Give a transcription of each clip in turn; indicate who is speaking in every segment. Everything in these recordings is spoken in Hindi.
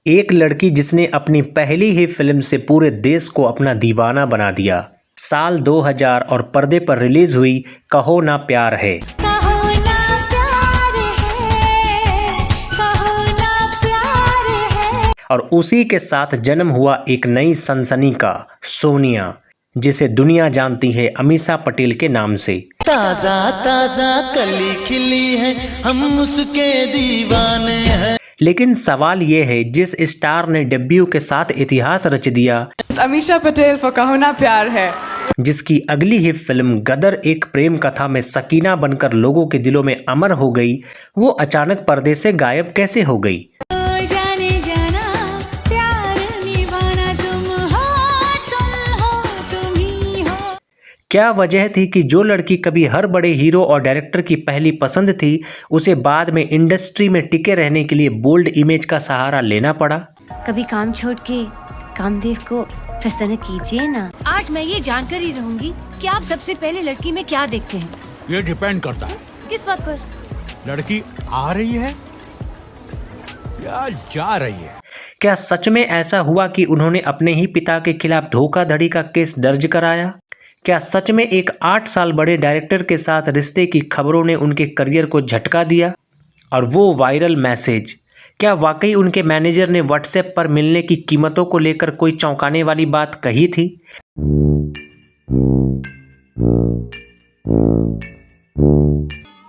Speaker 1: एक लड़की जिसने अपनी पहली ही फिल्म से पूरे देश को अपना दीवाना बना दिया। साल 2000 और पर्दे पर रिलीज हुई कहो ना प्यार है। और उसी के साथ जन्म हुआ एक नई सनसनी का, सोनिया, जिसे दुनिया जानती है अमीषा पटेल के नाम से।
Speaker 2: ताजा ताजा कली खिली है, हम उसके दीवाने हैं।
Speaker 1: लेकिन सवाल ये है, जिस स्टार ने डेब्यू के साथ इतिहास रच दिया,
Speaker 3: अमीषा पटेल फॉर कहो ना प्यार है,
Speaker 1: जिसकी अगली ही फिल्म गदर एक प्रेम कथा में सकीना बनकर लोगों के दिलों में अमर हो गई, वो अचानक पर्दे से गायब कैसे हो गई? क्या वजह थी कि जो लड़की कभी हर बड़े हीरो और डायरेक्टर की पहली पसंद थी, उसे बाद में इंडस्ट्री में टिके रहने के लिए बोल्ड इमेज का सहारा लेना पड़ा?
Speaker 4: कभी काम छोड़ के कामदेव को प्रसन्न कीजिए ना। आज मैं ये जानकर ही रहूंगी कि आप सबसे पहले लड़की में क्या देखते हैं।
Speaker 5: ये डिपेंड करता है।
Speaker 4: किस बात पर?
Speaker 5: लड़की आ रही है या जा रही है।
Speaker 1: क्या सच में ऐसा हुआ कि उन्होंने अपने ही पिता के खिलाफ धोखाधड़ी का केस दर्ज कराया? क्या सच में एक 8 साल बड़े डायरेक्टर के साथ रिश्ते की खबरों ने उनके करियर को झटका दिया? और वो वायरल मैसेज, क्या वाकई उनके मैनेजर ने व्हाट्सएप पर मिलने की कीमतों को लेकर कोई चौंकाने वाली बात कही थी?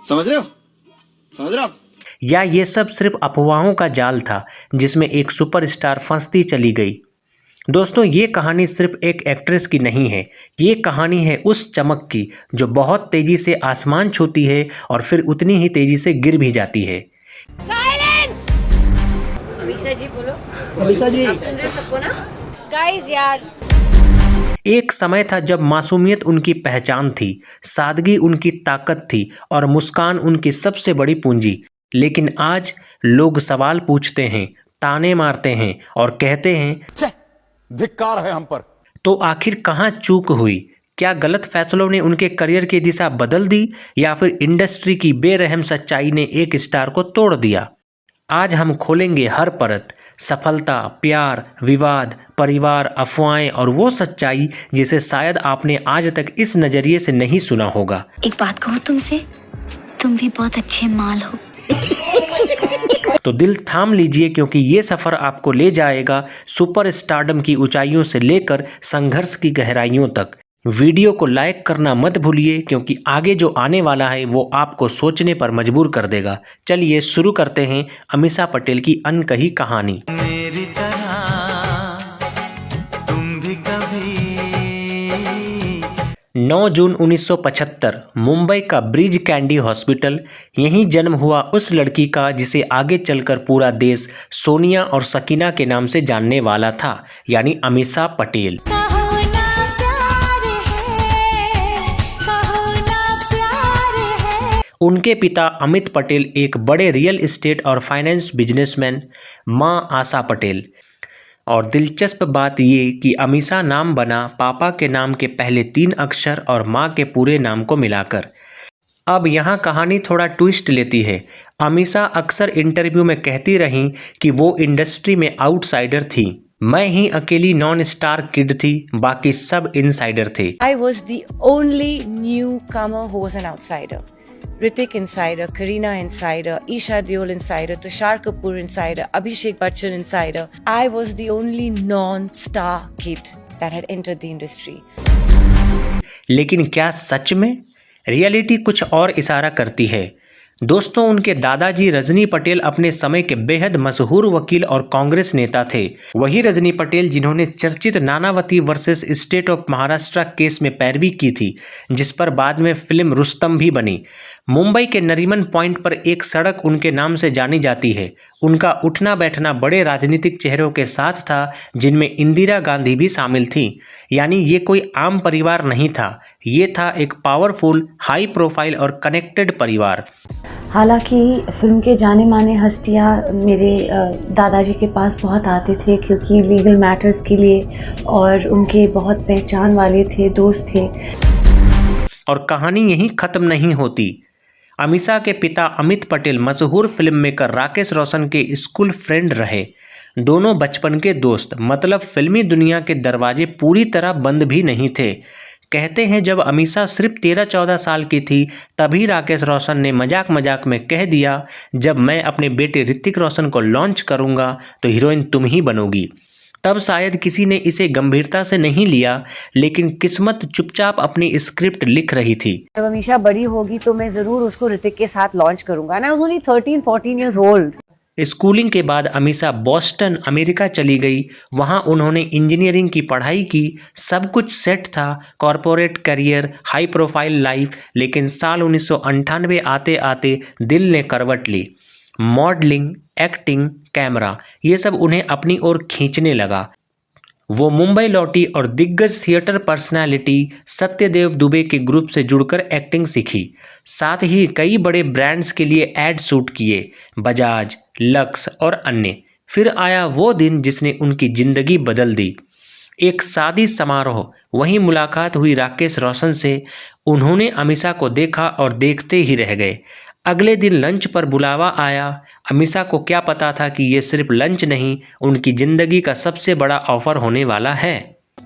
Speaker 6: समझ रहे हो?
Speaker 1: या ये सब सिर्फ अफवाहों का जाल था जिसमें एक सुपरस्टार फंसती चली गई? दोस्तों, ये कहानी सिर्फ एक एक्ट्रेस की नहीं है, ये कहानी है उस चमक की जो बहुत तेजी से आसमान छूती है और फिर उतनी ही तेजी से गिर भी जाती है।
Speaker 4: साइलेंस! अमीषा जी बोलो।
Speaker 1: अमीषा जी,
Speaker 4: आप सुन रहे सबको ना? गाइस यार,
Speaker 1: एक समय था जब मासूमियत उनकी पहचान थी, सादगी उनकी ताकत थी और मुस्कान उनकी सबसे बड़ी पूंजी। लेकिन आज लोग सवाल पूछते हैं, ताने मारते हैं और कहते हैं
Speaker 5: धिक्कार है हम पर।
Speaker 1: तो आखिर कहाँ चूक हुई? क्या गलत फैसलों ने उनके करियर की दिशा बदल दी या फिर इंडस्ट्री की बेरहम सच्चाई ने एक स्टार को तोड़ दिया? आज हम खोलेंगे हर परत, सफलता, प्यार, विवाद, परिवार, अफवाहें और वो सच्चाई जिसे शायद आपने आज तक इस नजरिए से नहीं सुना होगा।
Speaker 4: एक बात कहूँ तुमसे, तुम भी बहुत अच्छे माल हो।
Speaker 1: तो दिल थाम लीजिए, क्योंकि ये सफ़र आपको ले जाएगा सुपर स्टारडम की ऊंचाइयों से लेकर संघर्ष की गहराइयों तक। वीडियो को लाइक करना मत भूलिए, क्योंकि आगे जो आने वाला है वो आपको सोचने पर मजबूर कर देगा। चलिए शुरू करते हैं अमीषा पटेल की अनकही कहानी।
Speaker 2: मेरी तरह तुम भी कभी।
Speaker 1: 9 जून 1975 मुंबई का ब्रिज कैंडी हॉस्पिटल, यहीं जन्म हुआ उस लड़की का जिसे आगे चलकर पूरा देश सोनिया और सकीना के नाम से जानने वाला था, यानी अमीषा पटेल। उनके पिता अमित पटेल एक बड़े रियल एस्टेट और फाइनेंस बिजनेसमैन, मां आशा पटेल। और दिलचस्प बात ये कि अमीषा नाम बना पापा के नाम के पहले 3 अक्षर और माँ के पूरे नाम को मिलाकर। अब यहाँ कहानी थोड़ा ट्विस्ट लेती है। अमीषा अक्सर इंटरव्यू में कहती रहीं कि वो इंडस्ट्री में आउटसाइडर थी। मैं ही अकेली नॉन स्टार किड थी, बाकी सब इनसाइडर थे।
Speaker 7: I was the only newcomer who was an outsider. Hrithik insider, Kareena insider, Isha Deol insider, Tushar Kapoor insider, Abhishek Bachchan insider. I was the only non-star kid that had entered the industry.
Speaker 1: लेकिन क्या सच में? रियलिटी कुछ और इशारा करती है। दोस्तों, उनके दादाजी रजनी पटेल अपने समय के बेहद मशहूर वकील और कांग्रेस नेता थे। वही रजनी पटेल जिन्होंने चर्चित Nanavati versus state of Maharashtra case में पैरवी की थी, जिस पर बाद में फिल्म रुस्तम भी बनी। मुंबई के नरीमन पॉइंट पर एक सड़क उनके नाम से जानी जाती है। उनका उठना बैठना बड़े राजनीतिक चेहरों के साथ था, जिनमें इंदिरा गांधी भी शामिल थी। यानी ये कोई आम परिवार नहीं था, ये था एक पावरफुल, हाई प्रोफाइल और कनेक्टेड परिवार।
Speaker 8: हालांकि फिल्म के जाने माने हस्तियां मेरे दादाजी के पास बहुत आते थे, क्योंकि लीगल मैटर्स के लिए, और उनके बहुत पहचान वाले थे, दोस्त थे।
Speaker 1: और कहानी यहीं ख़त्म नहीं होती। अमीषा के पिता अमित पटेल मशहूर फिल्म मेकर राकेश रोशन के स्कूल फ्रेंड रहे। दोनों बचपन के दोस्त, मतलब फिल्मी दुनिया के दरवाजे पूरी तरह बंद भी नहीं थे। कहते हैं जब अमीषा सिर्फ 13-14 साल की थी तभी राकेश रोशन ने मजाक मजाक में कह दिया, जब मैं अपने बेटे ऋतिक रोशन को लॉन्च करूंगा तो हीरोइन तुम ही बनोगी। तब शायद किसी ने इसे गंभीरता से नहीं लिया, लेकिन किस्मत चुपचाप अपनी स्क्रिप्ट लिख रही थी।
Speaker 7: जब अमीषा बड़ी होगी तो मैं जरूर उसको ऋतिक के साथ लॉन्च करूंगा। I was only 13-14 years old।
Speaker 1: Schooling के बाद अमीषा बॉस्टन अमेरिका चली गई। वहां उन्होंने इंजीनियरिंग की पढ़ाई की। सब कुछ सेट था, corporate career, high profile life. लेकिन साल 1998 आते आते दिल ने करवट ली। मॉडलिंग, एक्टिंग, कैमरा, ये सब उन्हें अपनी ओर खींचने लगा। वो मुंबई लौटी और दिग्गज थिएटर पर्सनालिटी सत्यदेव दुबे के ग्रुप से जुड़कर एक्टिंग सीखी। साथ ही कई बड़े ब्रांड्स के लिए एड शूट किए, बजाज, लक्स और अन्य। फिर आया वो दिन जिसने उनकी जिंदगी बदल दी। एक शादी समारोह, वहीं मुलाकात हुई राकेश रोशन से। उन्होंने अमीषा को देखा और देखते ही रह गए। अगले दिन लंच पर बुलावा आया। अमीषा को क्या पता था कि ये सिर्फ लंच नहीं, उनकी जिंदगी का सबसे बड़ा ऑफर होने वाला है।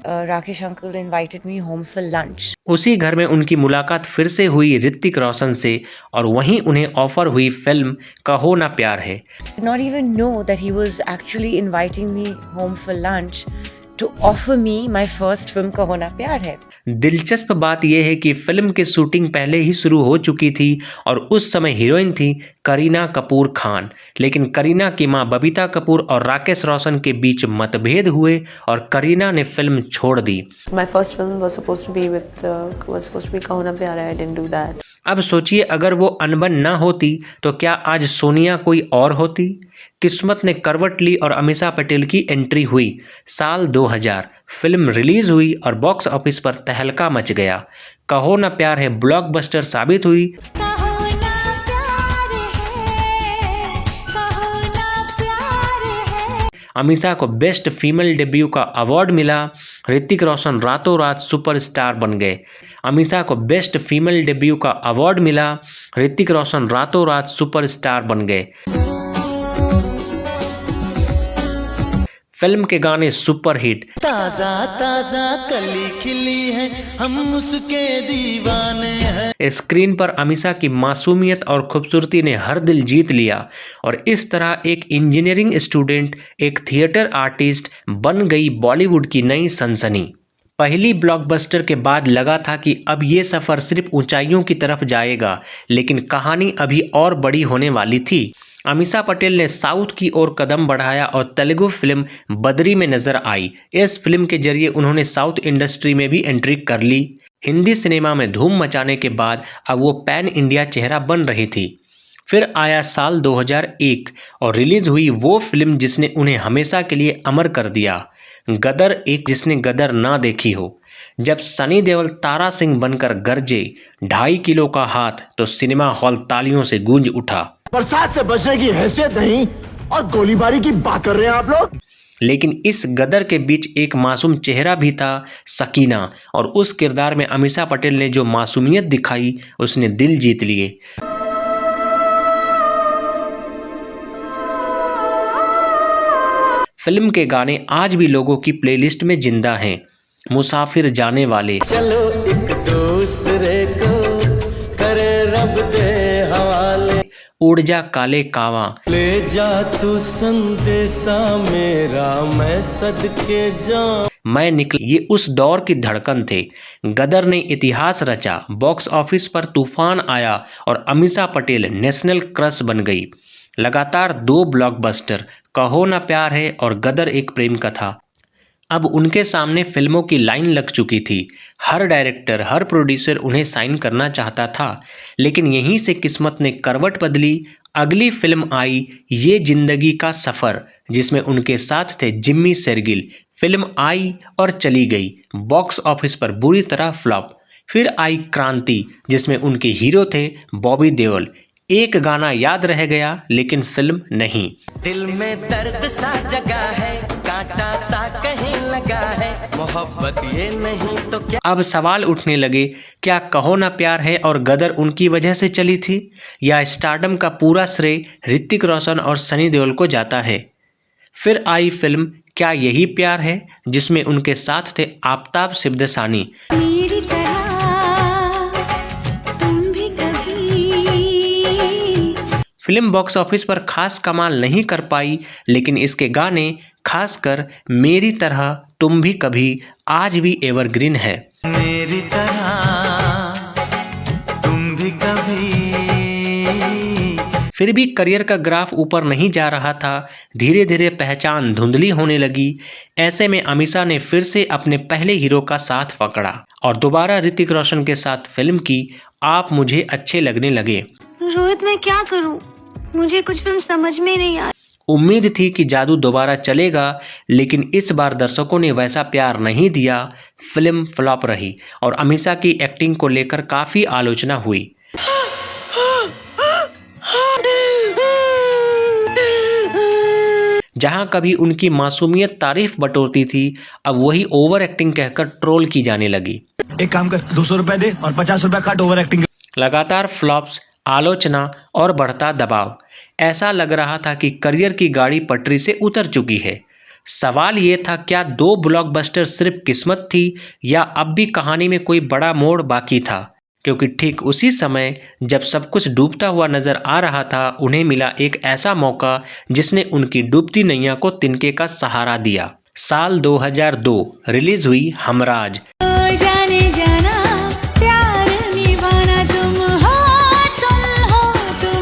Speaker 7: Rakesh uncle invited me home for lunch.
Speaker 1: उसी घर में उनकी मुलाकात फिर से हुई ऋतिक रोशन से और वहीं उन्हें ऑफर हुई फिल्म कहो ना प्यार है।
Speaker 7: Not even know that he was actually inviting me home for lunch to offer me my first film कहो ना प्यार है।
Speaker 1: दिलचस्प बात यह है कि फिल्म की शूटिंग पहले ही शुरू हो चुकी थी और उस समय हीरोइन थी करीना कपूर खान। लेकिन करीना की मां बबीता कपूर और राकेश रोशन के बीच मतभेद हुए और करीना ने फिल्म छोड़ दी।
Speaker 9: My first film was supposed to be कहो ना प्यार है। I didn't do that.
Speaker 1: अब सोचिए, अगर वो अनबन ना होती तो क्या आज सोनिया कोई और होती। किस्मत ने करवट ली और अमीषा पटेल की एंट्री हुई। साल 2000 फिल्म रिलीज हुई और बॉक्स ऑफिस पर तहलका मच गया। कहो ना प्यार है ब्लॉकबस्टर साबित हुई। अमीषा को बेस्ट फीमेल डेब्यू का अवार्ड मिला। ऋतिक रोशन रातों रात सुपरस्टार बन गए। अमीषा को बेस्ट फीमेल डेब्यू का अवार्ड मिला। ऋतिक रोशन रातों रात सुपरस्टार बन गए। फिल्म के गाने सुपरहिट।
Speaker 2: ताजा ताजा कली खिली है, हम उसके दीवाने हैं।
Speaker 1: स्क्रीन पर अमीषा की मासूमियत और खूबसूरती ने हर दिल जीत लिया और इस तरह एक इंजीनियरिंग स्टूडेंट एक थिएटर आर्टिस्ट बन गई बॉलीवुड की नई सनसनी। पहली ब्लॉकबस्टर के बाद लगा था कि अब ये सफ़र सिर्फ ऊंचाइयों की तरफ जाएगा, लेकिन कहानी अभी और बड़ी होने वाली थी। अमीषा पटेल ने साउथ की ओर कदम बढ़ाया और तेलुगु फिल्म बद्री में नजर आई। इस फिल्म के जरिए उन्होंने साउथ इंडस्ट्री में भी एंट्री कर ली। हिंदी सिनेमा में धूम मचाने के बाद अब वो पैन इंडिया चेहरा बन रही थी। फिर आया साल 2001 और रिलीज हुई वो फिल्म जिसने उन्हें हमेशा के लिए अमर कर दिया, गदर एक, जिसने गदर ना देखी हो। जब सनी देओल तारा सिंह बनकर गरजे, 2.5 किलो का हाथ, तो सिनेमा हॉल तालियों से गूंज उठा।
Speaker 6: बरसात से बचने की हैसियत नहीं और गोलीबारी की बात कर रहे हैं आप लोग।
Speaker 1: लेकिन इस गदर के बीच एक मासूम चेहरा भी था, सकीना, और उस किरदार में अमीषा पटेल ने जो मासूमियत दिखाई उसने दिल जीत लिए। फिल्म के गाने आज भी लोगों की प्लेलिस्ट में जिंदा हैं। मुसाफिर जाने वाले,
Speaker 2: चलो एक दूसरे को करे रब दे हवाले,
Speaker 1: उड़ जा काले कावा,
Speaker 2: ले जा तू संदेशा मेरा मैं सदके जा।
Speaker 1: मैं निकल, ये उस दौर की धड़कन थे। गदर ने इतिहास रचा, बॉक्स ऑफिस पर तूफान आया और अमीषा पटेल नेशनल क्रश बन गई। लगातार 2 ब्लॉकबस्टर, कहो ना प्यार है और गदर एक प्रेम कथा। अब उनके सामने फिल्मों की लाइन लग चुकी थी। हर डायरेक्टर, हर प्रोड्यूसर उन्हें साइन करना चाहता था, लेकिन यहीं से किस्मत ने करवट बदली। अगली फिल्म आई ये जिंदगी का सफ़र, जिसमें उनके साथ थे जिम्मी शेरगिल। फिल्म आई और चली गई, बॉक्स ऑफिस पर बुरी तरह फ्लॉप। फिर आई क्रांति, जिसमें उनके हीरो थे बॉबी देओल। एक गाना याद रह गया लेकिन फिल्म नहीं।
Speaker 2: दिल में दर्द सा जगा है, कांटा सा कहीं लगा है, मोहब्बत ये नहीं तो क्या।
Speaker 1: अब सवाल उठने लगे, क्या कहो ना प्यार है और गदर उनकी वजह से चली थी, या स्टारडम का पूरा श्रेय ऋतिक रोशन और सनी देओल को जाता है। फिर आई फिल्म क्या यही प्यार है, जिसमें उनके साथ थे आफताब सिद्दीकी।
Speaker 4: मेरी तरह तुम भी कभी।
Speaker 1: फिल्म बॉक्स ऑफिस पर खास कमाल नहीं कर पाई, लेकिन इसके गाने, खासकर मेरी तरह तुम भी कभी, आज भी एवरग्रीन है।
Speaker 2: मेरी तरह तुम भी कभी।
Speaker 1: फिर भी करियर का ग्राफ ऊपर नहीं जा रहा था, धीरे धीरे पहचान धुंधली होने लगी। ऐसे में अमीषा ने फिर से अपने पहले हीरो का साथ पकड़ा और दोबारा ऋतिक रोशन के साथ फिल्म की आप मुझे अच्छे लगने लगे।
Speaker 4: रोहित मैं क्या करूं? मुझे कुछ फिल्म समझ में नहीं आ।
Speaker 1: उम्मीद थी कि जादू दोबारा चलेगा, लेकिन इस बार दर्शकों ने वैसा प्यार नहीं दिया। फिल्म फ्लॉप रही और अमीषा की एक्टिंग को लेकर काफ़ी आलोचना हुई। जहां कभी उनकी मासूमियत तारीफ बटोरती थी, अब वही ओवर एक्टिंग कहकर ट्रोल की जाने लगी।
Speaker 6: एक काम कर, 200 रुपए दे और 50 रुपए काट ओवर एक्टिंग।
Speaker 1: लगातार फ्लॉप्स, आलोचना और बढ़ता दबाव, ऐसा लग रहा था कि करियर की गाड़ी पटरी से उतर चुकी है। सवाल ये था, क्या 2 ब्लॉकबस्टर सिर्फ किस्मत थी या अब भी कहानी में कोई बड़ा मोड़ बाकी था? क्योंकि ठीक उसी समय जब सब कुछ डूबता हुआ नजर आ रहा था, उन्हें मिला एक ऐसा मौका जिसने उनकी डूबती नैया को तिनके का सहारा दिया। साल 2002 रिलीज हुई हमराज।
Speaker 4: जाने जाना प्यार निभाना तुम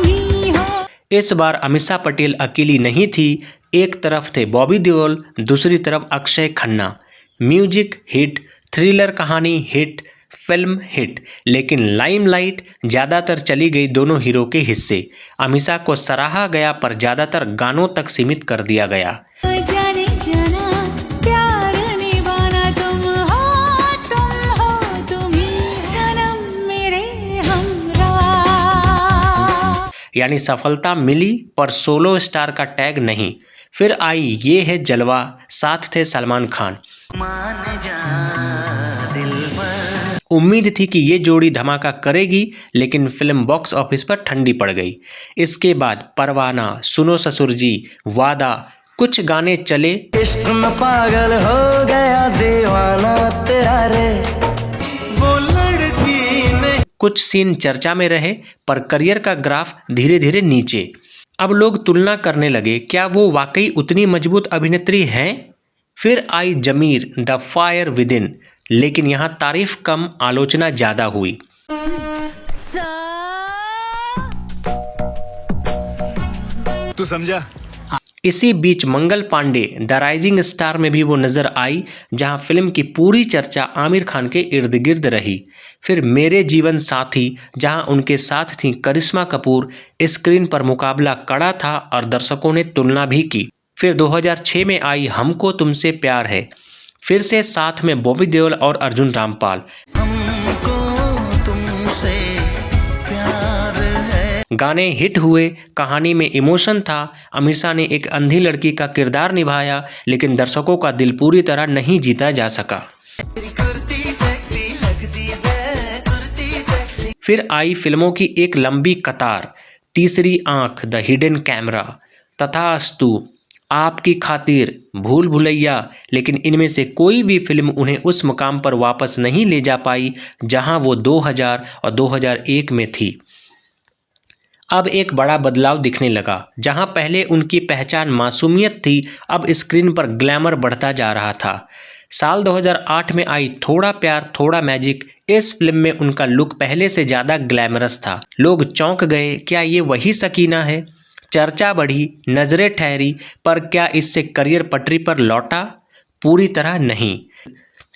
Speaker 4: ही हो।
Speaker 1: इस बार अमीषा पटेल अकेली नहीं थी। एक तरफ थे बॉबी देओल, दूसरी तरफ Akshay Khanna. Music hit, thriller कहानी हिट, फिल्म हिट, लेकिन लाइमलाइट ज़्यादातर चली गई दोनों हीरो के हिस्से। अमीषा को सराहा गया पर ज़्यादातर गानों तक सीमित कर दिया गया।
Speaker 4: जाने जाना प्यार निभाना तुम ही सनम मेरे हमरा।
Speaker 1: यानी सफलता मिली पर सोलो स्टार का टैग नहीं। फिर आई ये है जलवा, साथ थे सलमान खान।
Speaker 2: मान जा दिल पर।
Speaker 1: उम्मीद थी कि ये जोड़ी धमाका करेगी, लेकिन फिल्म बॉक्स ऑफिस पर ठंडी पड़ गई। इसके बाद परवाना, सुनो ससुर जी, वादा, कुछ गाने चले।
Speaker 2: इश्क में पागल हो गया दीवाना तेरा रे, वो लड़की नहीं।
Speaker 1: कुछ सीन चर्चा में रहे पर करियर का ग्राफ धीरे धीरे नीचे। अब लोग तुलना करने लगे, क्या वो वाकई उतनी मजबूत अभिनेत्री हैं? फिर आई जमीर, द फायर विदिन, लेकिन यहाँ तारीफ कम, आलोचना ज़्यादा हुई।
Speaker 6: तू समझा?
Speaker 1: इसी बीच Mangal Pandey, the rising star में भी वो नज़र आई, जहां फिल्म की पूरी चर्चा आमिर खान के इर्द गिर्द रही। फिर मेरे जीवन साथी, जहां उनके साथ थी करिश्मा कपूर। स्क्रीन पर मुकाबला कड़ा था और दर्शकों ने तुलना भी की। फिर 2006 में आई हमको तुमसे प्यार है, फिर से साथ में बॉबी देओल और अर्जुन रामपाल।
Speaker 2: हमको तुमसे प्यार है।
Speaker 1: गाने हिट हुए, कहानी में इमोशन था। अमीषा ने एक अंधी लड़की का किरदार निभाया, लेकिन दर्शकों का दिल पूरी तरह नहीं जीता जा सका। फिर आई फिल्मों की एक लंबी कतार, तीसरी आंख, द हिडन कैमरा, तथास्तु, आपकी खातिर, भूल भुलैया, लेकिन इनमें से कोई भी फिल्म उन्हें उस मुकाम पर वापस नहीं ले जा पाई जहां वो 2000 और 2001 में थी। अब एक बड़ा बदलाव दिखने लगा। जहां पहले उनकी पहचान मासूमियत थी, अब स्क्रीन पर ग्लैमर बढ़ता जा रहा था। साल 2008 में आई थोड़ा प्यार थोड़ा मैजिक। इस फिल्म में उनका लुक पहले से ज़्यादा ग्लैमरस था। लोग चौंक गए, क्या ये वही सकीना है? चर्चा बढ़ी, नजरें ठहरी, पर क्या इससे करियर पटरी पर लौटा? पूरी तरह नहीं।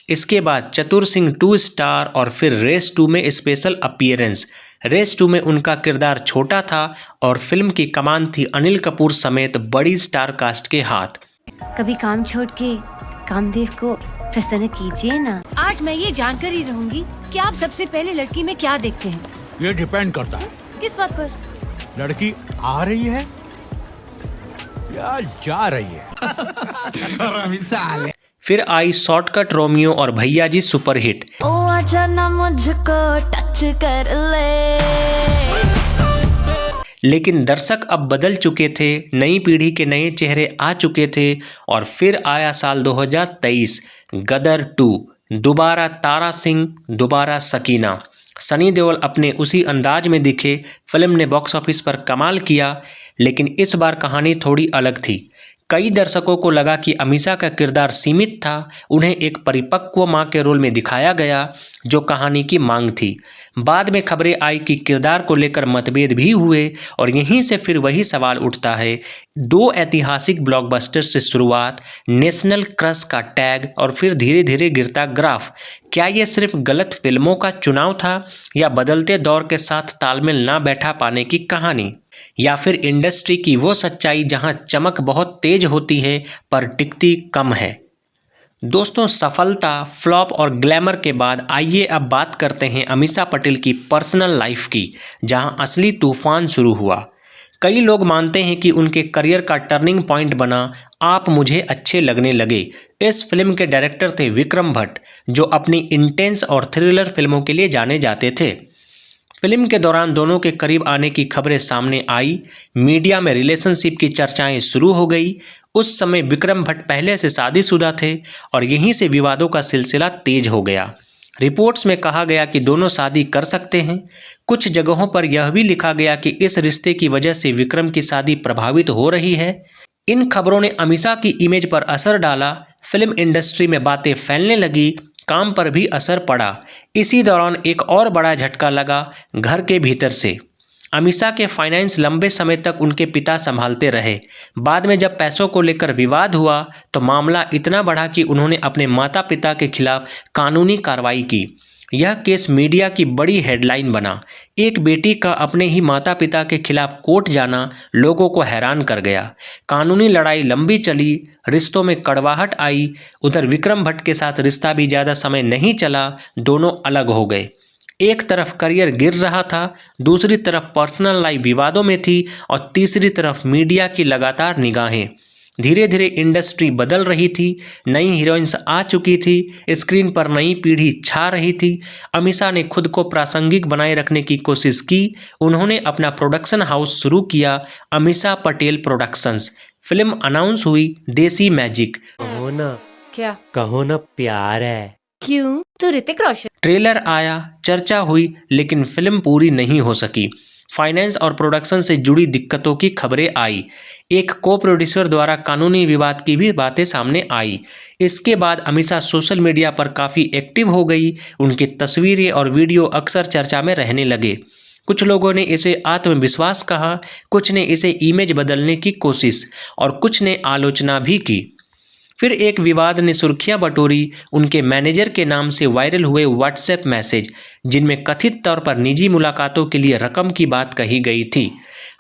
Speaker 1: इसके बाद चतुर सिंह 2 स्टार और फिर रेस 2 में स्पेशल अपीयरेंस। रेस 2 में उनका किरदार छोटा था और फिल्म की कमान थी अनिल कपूर समेत बड़ी स्टार कास्ट के हाथ।
Speaker 4: कभी काम छोड़ के कामदेव को प्रसन्न कीजिए ना। आज मैं ये जानकर ही रहूंगी कि आप सबसे पहले लड़की में क्या देखते हैं।
Speaker 5: ये डिपेंड करता है।
Speaker 4: किस बात पर?
Speaker 5: लड़की आ रही है या जा रही है।
Speaker 1: फिर आई शॉर्टकट रोमियो और भैया जी सुपरहिट।
Speaker 4: ओ आजा ना मुझको टच कर ले।
Speaker 1: लेकिन दर्शक अब बदल चुके थे, नई पीढ़ी के नए चेहरे आ चुके थे और फिर आया साल 2023, गदर 2, दोबारा तारा सिंह, दोबारा सकीना। सनी देओल अपने उसी अंदाज में दिखे। फिल्म ने बॉक्स ऑफिस पर कमाल किया, लेकिन इस बार कहानी थोड़ी अलग थी। कई दर्शकों को लगा कि अमीषा का किरदार सीमित था, उन्हें एक परिपक्व मां के रोल में दिखाया गया जो कहानी की मांग थी। बाद में खबरें आई कि किरदार को लेकर मतभेद भी हुए और यहीं से फिर वही सवाल उठता है, दो ऐतिहासिक ब्लॉकबस्टर से शुरुआत, नेशनल क्रश का टैग और फिर धीरे धीरे गिरता ग्राफ। क्या ये सिर्फ गलत फिल्मों का चुनाव था या बदलते दौर के साथ तालमेल ना बैठा पाने की कहानी, या फिर इंडस्ट्री की वो सच्चाई जहां चमक बहुत तेज होती है पर टिकती कम है। दोस्तों, सफलता, फ्लॉप और ग्लैमर के बाद आइए अब बात करते हैं अमीषा पटेल की पर्सनल लाइफ की, जहां असली तूफान शुरू हुआ। कई लोग मानते हैं कि उनके करियर का टर्निंग पॉइंट बना आप मुझे अच्छे लगने लगे। इस फिल्म के डायरेक्टर थे विक्रम भट्ट, जो अपनी इंटेंस और थ्रिलर फिल्मों के लिए जाने जाते थे। फिल्म के दौरान दोनों के करीब आने की खबरें सामने आई, मीडिया में रिलेशनशिप की चर्चाएं शुरू हो गई। उस समय विक्रम भट्ट पहले से शादीशुदा थे और यहीं से विवादों का सिलसिला तेज हो गया। रिपोर्ट्स में कहा गया कि दोनों शादी कर सकते हैं। कुछ जगहों पर यह भी लिखा गया कि इस रिश्ते की वजह से विक्रम की शादी प्रभावित हो रही है। इन खबरों ने अमीषा की इमेज पर असर डाला, फिल्म इंडस्ट्री में बातें फैलने लगी, काम पर भी असर पड़ा। इसी दौरान एक और बड़ा झटका लगा घर के भीतर से। अमीषा के फाइनेंस लंबे समय तक उनके पिता संभालते रहे। बाद में जब पैसों को लेकर विवाद हुआ तो मामला इतना बढ़ा कि उन्होंने अपने माता पिता के खिलाफ कानूनी कार्रवाई की। यह केस मीडिया की बड़ी हेडलाइन बना। एक बेटी का अपने ही माता पिता के खिलाफ कोर्ट जाना लोगों को हैरान कर गया। कानूनी लड़ाई लंबी चली, रिश्तों में कड़वाहट आई। उधर विक्रम भट्ट के साथ रिश्ता भी ज़्यादा समय नहीं चला, दोनों अलग हो गए। एक तरफ करियर गिर रहा था, दूसरी तरफ पर्सनल लाइफ विवादों में थी और तीसरी तरफ मीडिया की लगातार निगाहें। धीरे धीरे इंडस्ट्री बदल रही थी, नई हीरोइंस आ चुकी थी, स्क्रीन पर नई पीढ़ी छा रही थी। अमीषा ने खुद को प्रासंगिक बनाए रखने की कोशिश की। उन्होंने अपना प्रोडक्शन हाउस शुरू किया, Amisha Patel productions. Film announce हुई, देसी मैजिक।
Speaker 2: कहो ना,
Speaker 7: क्या?
Speaker 2: कहो ना प्यार है।
Speaker 7: क्यों? तो ऋतिक रोशन।
Speaker 1: ट्रेलर आया, चर्चा हुई, लेकिन फिल्म पूरी नहीं हो सकी। फाइनेंस और प्रोडक्शन से जुड़ी दिक्कतों की खबरें आई। एक को प्रोड्यूसर द्वारा कानूनी विवाद की भी बातें सामने आई। इसके बाद अमीषा सोशल मीडिया पर काफ़ी एक्टिव हो गई। उनकी तस्वीरें और वीडियो अक्सर चर्चा में रहने लगे। कुछ लोगों ने इसे आत्मविश्वास कहा, कुछ ने इसे इमेज बदलने की कोशिश और कुछ ने आलोचना भी की। फिर एक विवाद ने सुर्खियां बटोरी, उनके मैनेजर के नाम से वायरल हुए व्हाट्सएप मैसेज, जिनमें कथित तौर पर निजी मुलाकातों के लिए रकम की बात कही गई थी।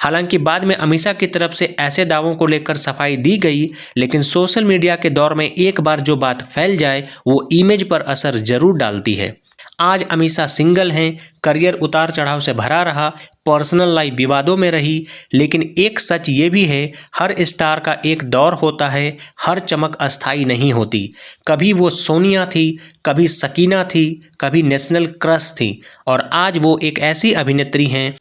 Speaker 1: हालांकि बाद में अमीषा की तरफ से ऐसे दावों को लेकर सफाई दी गई, लेकिन सोशल मीडिया के दौर में एक बार जो बात फैल जाए वो इमेज पर असर जरूर डालती है। आज अमीषा सिंगल हैं, करियर उतार चढ़ाव से भरा रहा, पर्सनल लाइफ विवादों में रही, लेकिन एक सच ये भी है, हर स्टार का एक दौर होता है, हर चमक अस्थाई नहीं होती। कभी वो सोनिया थी, कभी सकीना थी, कभी नेशनल क्रश थी और आज वो एक ऐसी अभिनेत्री हैं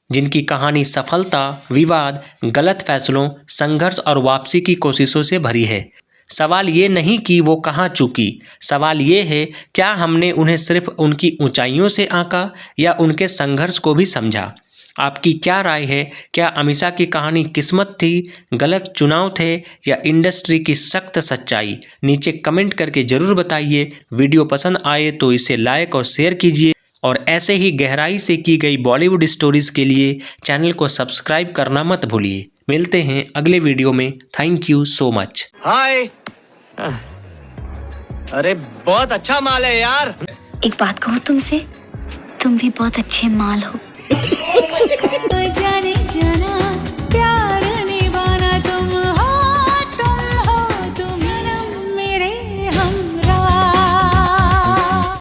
Speaker 1: जिनकी कहानी सफलता, विवाद, गलत फैसलों, संघर्ष और वापसी की कोशिशों से भरी है। सवाल ये नहीं कि वो कहाँ चूकी, सवाल ये है क्या हमने उन्हें सिर्फ उनकी ऊंचाइयों से आंका या उनके संघर्ष को भी समझा। आपकी क्या राय है? क्या अमीषा की कहानी किस्मत थी, गलत चुनाव थे या इंडस्ट्री की सख्त सच्चाई? नीचे कमेंट करके ज़रूर बताइए। वीडियो पसंद आए तो इसे लाइक और शेयर कीजिए और ऐसे ही गहराई से की गई बॉलीवुड स्टोरीज़ के लिए चैनल को सब्सक्राइब करना मत भूलिए। मिलते हैं अगले वीडियो में। Thank you so much.
Speaker 2: Hi. अरे बहुत अच्छा माल है यार।
Speaker 4: एक बात कहूँ तुमसे, तुम भी बहुत अच्छे माल हो।